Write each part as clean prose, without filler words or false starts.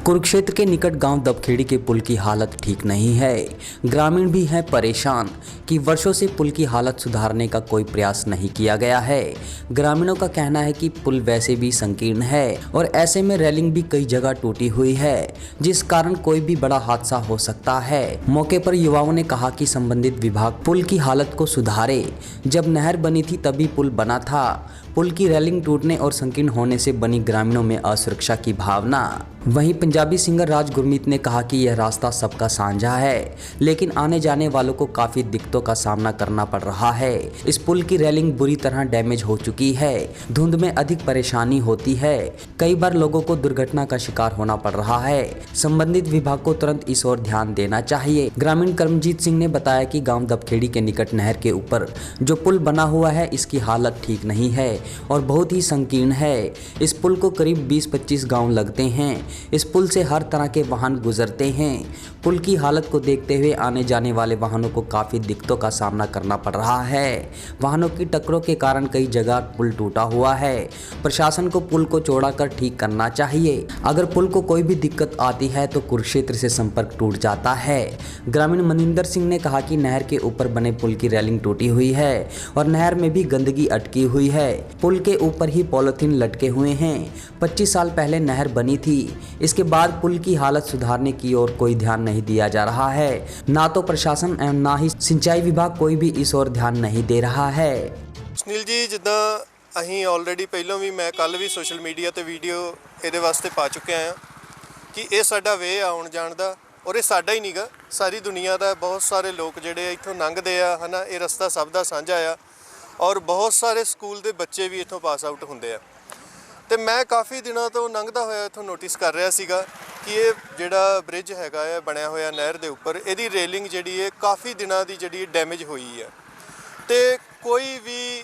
कुरुक्षेत्र के निकट गांव दबखेड़ी के पुल की हालत ठीक नहीं है। ग्रामीण भी हैं परेशान कि वर्षों से पुल की हालत सुधारने का कोई प्रयास नहीं किया गया है। ग्रामीणों का कहना है कि पुल वैसे भी संकीर्ण है और ऐसे में रेलिंग भी कई जगह टूटी हुई है, जिस कारण कोई भी बड़ा हादसा हो सकता है। मौके पर युवाओं ने कहा कि संबंधित विभाग पुल की हालत को सुधारे। जब नहर बनी थी तभी पुल बना था। पुल की रेलिंग टूटने और संकीर्ण होने से बनी ग्रामीणों में असुरक्षा की भावना। वहीं पंजाबी सिंगर राज गुरमीत ने कहा कि यह रास्ता सबका साझा है, लेकिन आने जाने वालों को काफी दिक्कतों का सामना करना पड़ रहा है। इस पुल की रेलिंग बुरी तरह डैमेज हो चुकी है। धुंध में अधिक परेशानी होती है। कई बार लोगों को दुर्घटना का शिकार होना पड़ रहा है। संबंधित विभाग को तुरंत इस ओर ध्यान देना चाहिए। ग्रामीण कर्मजीत सिंह ने बताया कि गाँव दबखेड़ी के निकट नहर के ऊपर जो पुल बना हुआ है, इसकी हालत ठीक नहीं है और बहुत ही संकीर्ण है। इस पुल को करीब 20-25 गांव लगते हैं। इस पुल से हर तरह के वाहन गुजरते हैं। पुल की हालत को देखते हुए आने जाने वाले वाहनों को काफ़ी दिक्कतों का सामना करना पड़ रहा है। वाहनों की टक्करों के कारण कई जगह पुल टूटा हुआ है। प्रशासन को पुल को चौड़ा कर ठीक करना चाहिए। अगर पुल को कोई भी दिक्कत आती है तो कुरुक्षेत्र से संपर्क टूट जाता है। ग्रामीण मनिंदर सिंह ने कहा कि नहर के ऊपर बने पुल की रेलिंग टूटी हुई है और नहर में भी गंदगी अटकी हुई है। पुल के ऊपर ही पॉलीथीन लटके हुए हैं। 25 साल पहले नहर बनी थी। इसके बाद पुल की हालत सुधारने की ओर कोई ध्यान नहीं दिया जा रहा है। ना तो प्रशासन एवं ना ही सिंचाई विभाग कोई भी इस ओर ध्यान नहीं दे रहा है। सुनील जी, जिद्दां ਅਸੀਂ ਆਲਰੇਡੀ ਪਹਿਲਾਂ ਵੀ ਮੈਂ ਕੱਲ ਵੀ ਸੋਸ਼ਲ ਮੀਡੀਆ ਤੇ ਵੀਡੀਓ ਇਹਦੇ ਵਾਸਤੇ ਪਾ ਚੁੱਕਿਆ ਹਾਂ ਕਿ ਇਹ ਸਾਡਾ ਵੇ ਆਉਣ ਜਾਣ ਦਾ, ਔਰ ਇਹ ਸਾਡਾ ਹੀ ਨਹੀਂਗਾ, ਸਾਰੀ ਦੁਨੀਆ ਦਾ। ਬਹੁਤ ਸਾਰੇ ਲੋਕ ਜਿਹੜੇ ਇੱਥੋਂ ਲੰਘਦੇ ਆ ਹਨਾ, ਇਹ ਰਸਤਾ ਸਭ ਦਾ ਸਾਂਝਾ ਆ ਔਰ ਬਹੁਤ ਸਾਰੇ ਸਕੂਲ ਦੇ ਬੱਚੇ ਵੀ ਇੱਥੋਂ ਪਾਸ ਆਊਟ ਹੁੰਦੇ ਆ। ਤੇ ਮੈਂ ਕਾਫੀ ਦਿਨਾਂ ਤੋਂ ਲੰਘਦਾ ਹੋਇਆ ਇੱਥੋਂ ਨੋਟਿਸ ਕਰ ਰਿਹਾ ਸੀਗਾ ਕਿ ਇਹ ਜਿਹੜਾ ਬ੍ਰਿਜ ਹੈਗਾ ਆ ਬਣਿਆ ਹੋਇਆ ਨਹਿਰ ਦੇ ਉੱਪਰ, ਇਹਦੀ ਰੇਲਿੰਗ ਜਿਹੜੀ ਹੈ ਕਾਫੀ ਦਿਨਾਂ ਦੀ ਜਿਹੜੀ ਡੈਮੇਜ ਹੋਈ ਹੈ। ਤੇ ਕੋਈ ਵੀ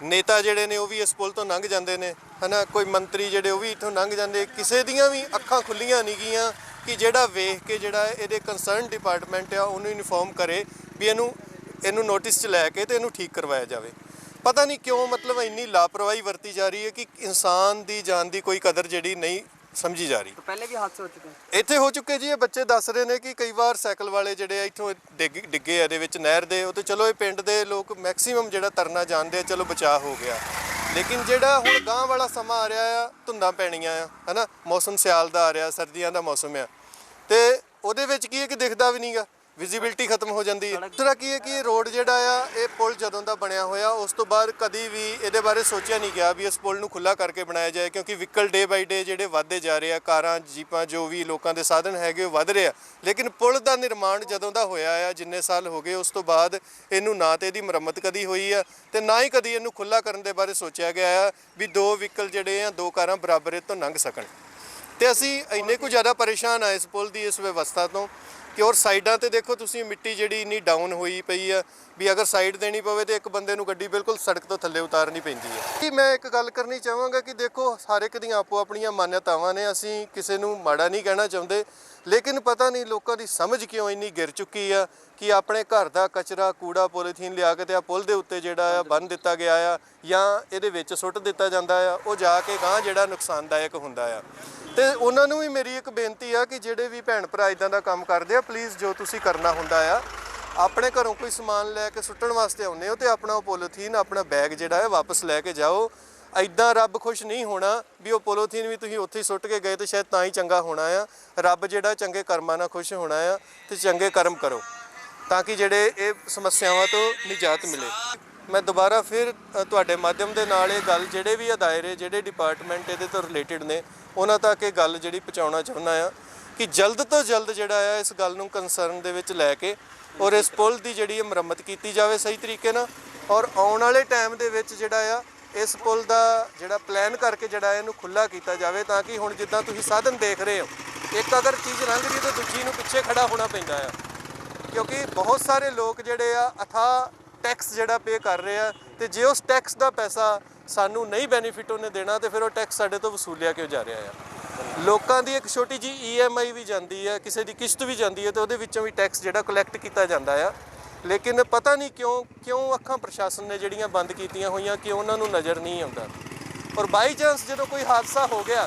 ਨੇਤਾ ਜਿਹੜੇ ਨੇ ਉਹ ਵੀ ਇਸ ਪੁਲ ਤੋਂ ਲੰਘ ਜਾਂਦੇ ਨੇ ਹਨਾ, ਕੋਈ ਮੰਤਰੀ ਜਿਹੜੇ ਉਹ ਵੀ ਇੱਥੋਂ ਲੰਘ ਜਾਂਦੇ। ਕਿਸੇ ਦੀਆਂ ਵੀ ਅੱਖਾਂ ਖੁੱਲੀਆਂ ਨਹੀਂ ਗਈਆਂ ਕਿ ਜਿਹੜਾ ਵੇਖ ਕੇ ਜਿਹੜਾ ਇਹਦੇ ਕੰਸਰਨ ਡਿਪਾਰਟਮੈਂਟ ਆ ਉਹਨੂੰ ਇਨਫੋਰਮ ਕਰੇ ਵੀ ਇਹਨੂੰ ਨੋਟਿਸ 'ਚ ਲੈ ਕੇ ਤੇ ਇਹਨੂੰ ਠੀਕ ਕਰਵਾਇਆ ਜਾਵੇ। ਪਤਾ ਨਹੀਂ ਕਿਉਂ ਮਤਲਬ ਇੰਨੀ ਲਾਪਰਵਾਹੀ ਵਰਤੀ ਜਾ ਰਹੀ ਹੈ ਕਿ ਇਨਸਾਨ ਦੀ ਜਾਨ ਦੀ ਕੋਈ ਕਦਰ ਜਿਹੜੀ ਨਹੀਂ ਸਮਝੀ ਜਾ ਰਹੀ। ਪਹਿਲੇ ਵੀ ਹਾਦਸੇ ਹੋ ਚੁੱਕੇ ਇੱਥੇ ਹੋ ਚੁੱਕੇ ਜੀ। ਇਹ ਬੱਚੇ ਦੱਸ ਰਹੇ ਨੇ ਕਿ ਕਈ ਵਾਰ ਸਾਈਕਲ ਵਾਲੇ ਜਿਹੜੇ ਆ ਇੱਥੋਂ ਡਿੱਗੇ ਆ ਇਹਦੇ ਵਿੱਚ ਨਹਿਰ ਦੇ। ਉਹ ਤੇ ਚਲੋ ਇਹ ਪਿੰਡ ਦੇ ਲੋਕ ਮੈਕਸੀਮਮ ਜਿਹੜਾ ਤਰਨਾ ਜਾਣਦੇ ਆ, ਚਲੋ ਬਚਾਅ ਹੋ ਗਿਆ। ਲੇਕਿਨ ਜਿਹੜਾ ਹੁਣ ਗਾਂਹ ਵਾਲਾ ਸਮਾਂ ਆ ਰਿਹਾ ਆ, ਧੁੰਦਾਂ ਪੈਣੀਆਂ ਆ ਹਨਾ, ਮੌਸਮ ਸਿਆਲ ਦਾ ਆ ਰਿਹਾ, ਸਰਦੀਆਂ ਦਾ ਮੌਸਮ ਆ, ਤੇ ਉਹਦੇ ਵਿੱਚ ਕੀ ਹੈ ਕਿ ਦਿਖਦਾ ਵੀ ਨਹੀਂਗਾ, ਵਿਜ਼ਿਬਿਲਿਟੀ ਖਤਮ ਹੋ ਜਾਂਦੀ ਹੈ। ਦੂਸਰਾ ਕੀ ਹੈ ਕਿ ਇਹ ਰੋਡ ਜਿਹੜਾ ਆ, ਇਹ ਪੁਲ ਜਦੋਂ ਦਾ ਬਣਿਆ ਹੋਇਆ ਉਸ ਤੋਂ ਬਾਅਦ ਕਦੀ ਵੀ ਇਹਦੇ ਬਾਰੇ ਸੋਚਿਆ ਨਹੀਂ ਗਿਆ ਵੀ ਇਸ ਪੁਲ ਨੂੰ ਖੁੱਲ੍ਹਾ ਕਰਕੇ ਬਣਾਇਆ ਜਾਏ, ਕਿਉਂਕਿ ਵਹੀਕਲ ਡੇ ਬਾਈ ਡੇ ਜਿਹੜੇ ਵੱਧਦੇ ਜਾ ਰਹੇ ਆ, ਕਾਰਾਂ ਜੀਪਾਂ ਜੋ ਵੀ ਲੋਕਾਂ ਦੇ ਸਾਧਨ ਹੈਗੇ ਉਹ ਵੱਧ ਰਹੇ ਆ। ਲੇਕਿਨ ਪੁਲ ਦਾ ਨਿਰਮਾਣ ਜਦੋਂ ਦਾ ਹੋਇਆ ਆ, ਜਿੰਨੇ ਸਾਲ ਹੋ ਗਏ, ਉਸ ਤੋਂ ਬਾਅਦ ਇਹਨੂੰ ਨਾ ਤਾਂ ਇਹਦੀ ਮੁਰੰਮਤ ਕਦੀ ਹੋਈ ਆ ਤੇ ਨਾ ਹੀ ਕਦੀ ਇਹਨੂੰ ਖੁੱਲ੍ਹਾ ਕਰਨ ਦੇ ਬਾਰੇ ਸੋਚਿਆ ਗਿਆ ਆ ਵੀ ਦੋ ਵਹੀਕਲ ਜਿਹੜੇ ਆ, ਦੋ ਕਾਰਾਂ ਬਰਾਬਰ ਇਹ ਤੋਂ ਲੰਘ ਸਕਣ। ਤੇ ਅਸੀਂ ਇੰਨੇ ਕੁ ਜ਼ਿਆਦਾ ਪਰੇਸ਼ਾਨ ਆ ਇਸ ਪੁਲ ਦੀ ਇਸ ਵਿਵਸਥਾ ਤੋਂ ਕਿ ਔਰ ਸਾਈਡਾਂ ਤੇ ਦੇਖੋ ਤੁਸੀਂ, ਮਿੱਟੀ ਜਿਹੜੀ ਇੰਨੀ ਡਾਊਨ ਹੋਈ ਪਈ ਆ ਵੀ ਅਗਰ ਸਾਈਡ ਦੇਣੀ ਪਵੇ ਤੇ ਇੱਕ ਬੰਦੇ ਨੂੰ ਗੱਡੀ ਬਿਲਕੁਲ ਸੜਕ ਤੋਂ ਥੱਲੇ ਉਤਾਰਨੀ ਪੈਂਦੀ ਹੈ। ਮੈਂ ਇੱਕ ਗੱਲ ਕਰਨੀ ਚਾਹਾਂਗਾ ਕਿ ਦੇਖੋ, ਹਰ ਇੱਕ ਦੀਆਂ ਆਪੋ ਆਪਣੀਆਂ ਮਾਨਤਾਵਾਂ ਨੇ। ਅਸੀਂ ਕਿਸੇ ਨੂੰ ਮਾੜਾ ਨਹੀਂ ਕਹਿਣਾ ਚਾਹੁੰਦੇ, ਲੇਕਿਨ ਪਤਾ ਨਹੀਂ ਲੋਕਾਂ ਦੀ ਸਮਝ ਕਿਉਂ ਇੰਨੀ ਗਿਰ ਚੁੱਕੀ ਆ ਕਿ ਆਪਣੇ ਘਰ ਦਾ ਕਚਰਾ, ਕੂੜਾ, ਪੋਲੀਥੀਨ ਲਿਆ ਕੇ ਤੇ ਆ ਪੁਲ ਦੇ ਉੱਤੇ ਜਿਹੜਾ ਆ ਬੰਨ੍ਹ ਦਿੱਤਾ ਗਿਆ ਆ ਜਾਂ ਇਹਦੇ ਵਿੱਚ ਸੁੱਟ ਦਿੱਤਾ ਜਾਂਦਾ ਆ। ਉਹ ਜਾ ਕੇ ਗਾਂਹ ਜਿਹੜਾ ਨੁਕਸਾਨਦਾਇਕ ਹੁੰਦਾ ਆ। ਤੇ ਉਹਨਾਂ ਨੂੰ ਵੀ ਮੇਰੀ ਇੱਕ ਬੇਨਤੀ ਆ ਕਿ ਜਿਹੜੇ ਵੀ ਭੈਣ ਭਰਾ ਇੱਦਾਂ ਦਾ ਕੰਮ ਕਰਦੇ ਆ, ਪਲੀਜ਼ ਜੋ ਤੁਸੀਂ ਕਰਨਾ ਹੁੰਦਾ ਆ, ਆਪਣੇ ਘਰੋਂ ਕੋਈ ਸਮਾਨ ਲੈ ਕੇ ਸੁੱਟਣ ਵਾਸਤੇ ਆਉਂਦੇ ਹੋ ਤੇ ਆਪਣਾ ਉਹ ਪੋਲੀਥੀਨ, ਆਪਣਾ ਬੈਗ ਜਿਹੜਾ ਹੈ ਵਾਪਸ ਲੈ ਕੇ ਜਾਓ। ਇੱਦਾਂ ਰੱਬ ਖੁਸ਼ ਨਹੀਂ ਹੋਣਾ ਵੀ ਉਹ ਪੋਲੀਥੀਨ ਵੀ ਤੁਸੀਂ ਉੱਥੇ ਹੀ ਸੁੱਟ ਕੇ ਗਏ ਤੇ ਸ਼ਾਇਦ ਤਾਂ ਹੀ ਚੰਗਾ ਹੋਣਾ ਆ। ਰੱਬ ਜਿਹੜਾ ਚੰਗੇ ਕਰਮਾਂ ਨਾਲ ਖੁਸ਼ ਹੋਣਾ ਆ ਤੇ ਚੰਗੇ ਕਰਮ ਕਰੋ ਤਾਂ ਕਿ ਜਿਹੜੇ ਇਹ ਸਮੱਸਿਆਵਾਂ ਤੋਂ ਨਿਜਾਤ ਮਿਲੇ। ਮੈਂ ਦੁਬਾਰਾ ਫਿਰ ਤੁਹਾਡੇ ਮਾਧਿਅਮ ਦੇ ਨਾਲ ਇਹ ਗੱਲ, ਜਿਹੜੇ ਵੀ ਅਦਾਇਰੇ, ਜਿਹੜੇ ਡਿਪਾਰਟਮੈਂਟ ਇਹਦੇ ਤੋਂ ਰਿਲੇਟਡ ਨੇ, ਉਹਨਾਂ ਤੱਕ ਇਹ ਗੱਲ ਜਿਹੜੀ ਪਹੁੰਚਾਉਣਾ ਚਾਹੁੰਦਾ ਆ ਕਿ ਜਲਦ ਤੋਂ ਜਲਦ ਜਿਹੜਾ ਆ ਇਸ ਗੱਲ ਨੂੰ ਕੰਸਰਨ ਦੇ ਵਿੱਚ ਲੈ ਕੇ ਔਰ ਇਸ ਪੁਲ ਦੀ ਜਿਹੜੀ ਹੈ ਮੁਰੰਮਤ ਕੀਤੀ ਜਾਵੇ ਸਹੀ ਤਰੀਕੇ ਨਾਲ। ਔਰ ਆਉਣ ਵਾਲੇ ਟਾਈਮ ਦੇ ਵਿੱਚ ਜਿਹੜਾ ਆ ਇਸ ਪੁਲ ਦਾ ਜਿਹੜਾ ਪਲਾਨ ਕਰਕੇ ਜਿਹੜਾ ਇਹਨੂੰ ਖੁੱਲ੍ਹਾ ਕੀਤਾ ਜਾਵੇ, ਤਾਂ ਕਿ ਹੁਣ ਜਿੱਦਾਂ ਤੁਸੀਂ ਸਾਧਨ ਦੇਖ ਰਹੇ ਹੋ, ਇੱਕ ਅਗਰ ਚੀਜ਼ ਲੰਘ ਰਹੀ ਤਾਂ ਦੂਜੀ ਨੂੰ ਪਿੱਛੇ ਖੜਾ ਹੋਣਾ ਪੈਂਦਾ ਆ, ਕਿਉਂਕਿ ਬਹੁਤ ਸਾਰੇ ਲੋਕ ਜਿਹੜੇ ਆ ਅਥਾਹ ਟੈਕਸ ਜਿਹੜਾ ਪੇ ਕਰ ਰਹੇ ਆ। ਤੇ ਜੇ ਉਸ ਟੈਕਸ ਦਾ ਪੈਸਾ ਸਾਨੂੰ ਨਹੀਂ ਬੈਨੀਫਿਟ ਉਹਨੇ ਦੇਣਾ ਤੇ ਫਿਰ ਉਹ ਟੈਕਸ ਸਾਡੇ ਤੋਂ ਵਸੂਲਿਆ ਕਿਉਂ ਜਾ ਰਿਹਾ ਆ। ਲੋਕਾਂ ਦੀ ਇੱਕ ਛੋਟੀ ਜਿਹੀ EMI ਵੀ ਜਾਂਦੀ ਹੈ, ਕਿਸੇ ਦੀ ਕਿਸ਼ਤ ਵੀ ਜਾਂਦੀ ਹੈ ਤੇ ਉਹਦੇ ਵਿੱਚੋਂ ਵੀ ਟੈਕਸ ਜਿਹੜਾ ਕਲੈਕਟ ਕੀਤਾ ਜਾਂਦਾ ਆ। ਲੇਕਿਨ ਪਤਾ ਨਹੀਂ ਕਿਉਂ ਅੱਖਾਂ ਪ੍ਰਸ਼ਾਸਨ ਨੇ ਜਿਹੜੀਆਂ ਬੰਦ ਕੀਤੀਆਂ ਹੋਈਆਂ, ਕਿ ਉਹਨਾਂ ਨੂੰ ਨਜ਼ਰ ਨਹੀਂ ਆਉਂਦਾ। ਔਰ ਬਾਈ ਚਾਂਸ ਜਦੋਂ ਕੋਈ ਹਾਦਸਾ ਹੋ ਗਿਆ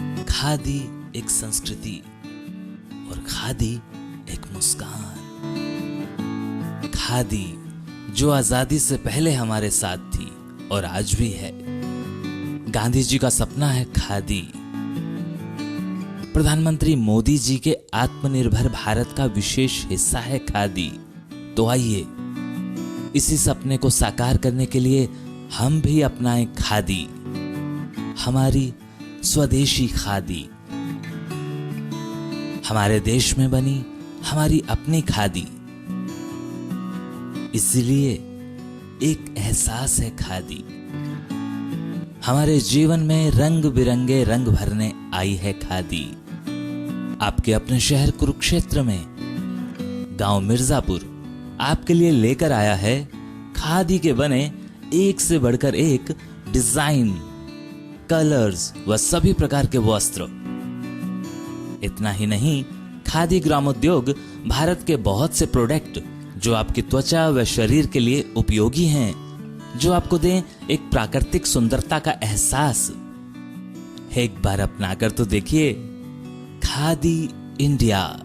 खादी एक संस्कृति और खादी एक मुस्कान। खादी जो आजादी से पहले हमारे साथ थी और आज भी है। गांधी जी का सपना है खादी। प्रधानमंत्री मोदी जी के आत्मनिर्भर भारत का विशेष हिस्सा है खादी। तो आइए इसी सपने को साकार करने के लिए हम भी अपनाएं खादी, हमारी स्वदेशी खादी, हमारे देश में बनी हमारी अपनी खादी। इसलिए एक एहसास है खादी। हमारे जीवन में रंग बिरंगे रंग भरने आई है खादी। आपके अपने शहर कुरुक्षेत्र में गांव मिर्जापुर आपके लिए लेकर आया है खादी के बने एक से बढ़कर एक डिजाइन, कलर्स व सभी प्रकार के वस्त्र। इतना ही नहीं, खादी ग्रामोद्योग भारत के बहुत से प्रोडक्ट जो आपकी त्वचा व शरीर के लिए उपयोगी हैं, जो आपको दें एक प्राकृतिक सुंदरता का एहसास। एक बार अपनाकर तो देखिए। खादी इंडिया।